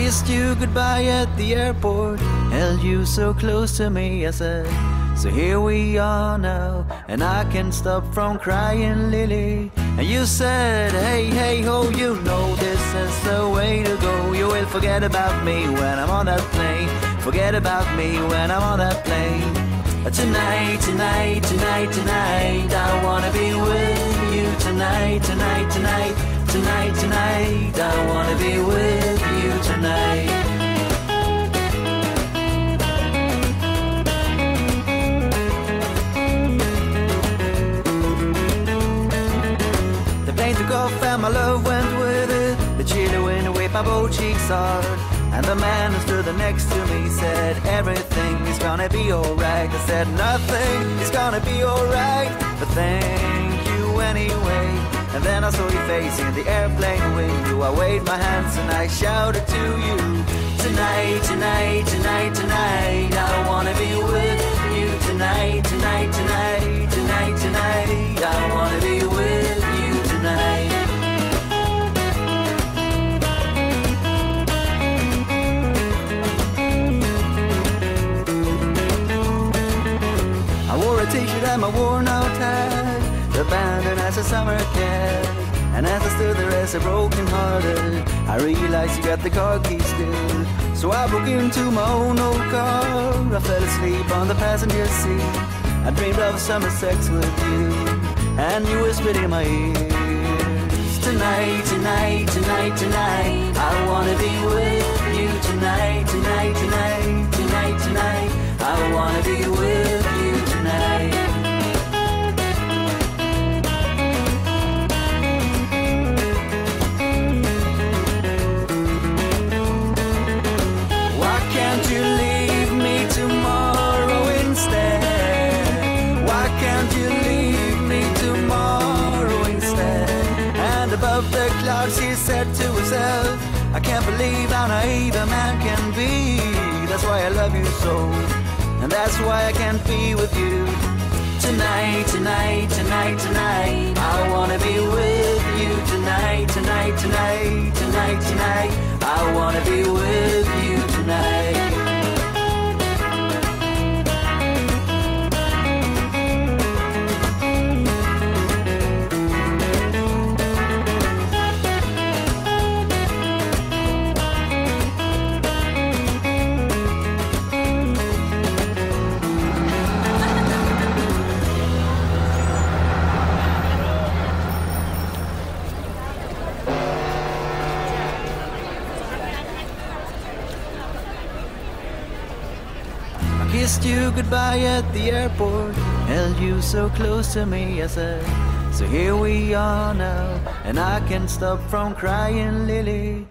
kissed you goodbye at the airport, held you so close to me, I said, so here we are now, and I can't stop from crying, Lily. And you said, hey, hey, ho, you know this is the way to go. You will forget about me when I'm on that plane. Forget about me when I'm on that plane. Tonight, tonight, tonight, tonight, I wanna be with you tonight, tonight, tonight, tonight, tonight, I wanna be with you tonight. The plane took off and my love went with it. The chilly wind whipped my both cheeks hard. And the man who stood next to me said, everything is gonna be alright. I said, nothing is gonna be alright, but thank you anyway. And then I saw your face in the airplane window. I waved my hands and I shouted to you, tonight, tonight, tonight, tonight, I wanna be with you tonight, tonight, tonight, tonight, tonight, I wanna be with you tonight. I wore a t-shirt and my worn-out hat, abandoned as a summer cat. And as I stood there as a broken-hearted, I realized you got the car keys still. So I broke into my own old car. I fell asleep on the passenger seat. I dreamed of summer sex with you, and you whispered in my ears, tonight, tonight, tonight, tonight, I wanna be with you tonight, tonight, tonight, tonight, tonight, I wanna be with you tonight. Why can't you leave me tomorrow instead? Why can't you leave me tomorrow instead? And above the clouds she said to herself, I can't believe how naive a man can be. That's why I love you so, and that's why I can't be with you tonight, tonight, tonight, tonight, I wanna be with you tonight, tonight, tonight, tonight, tonight, I wanna be with you tonight. Kissed you goodbye at the airport, held you so close to me, I said, so here we are now, and I can't stop from crying, Lily.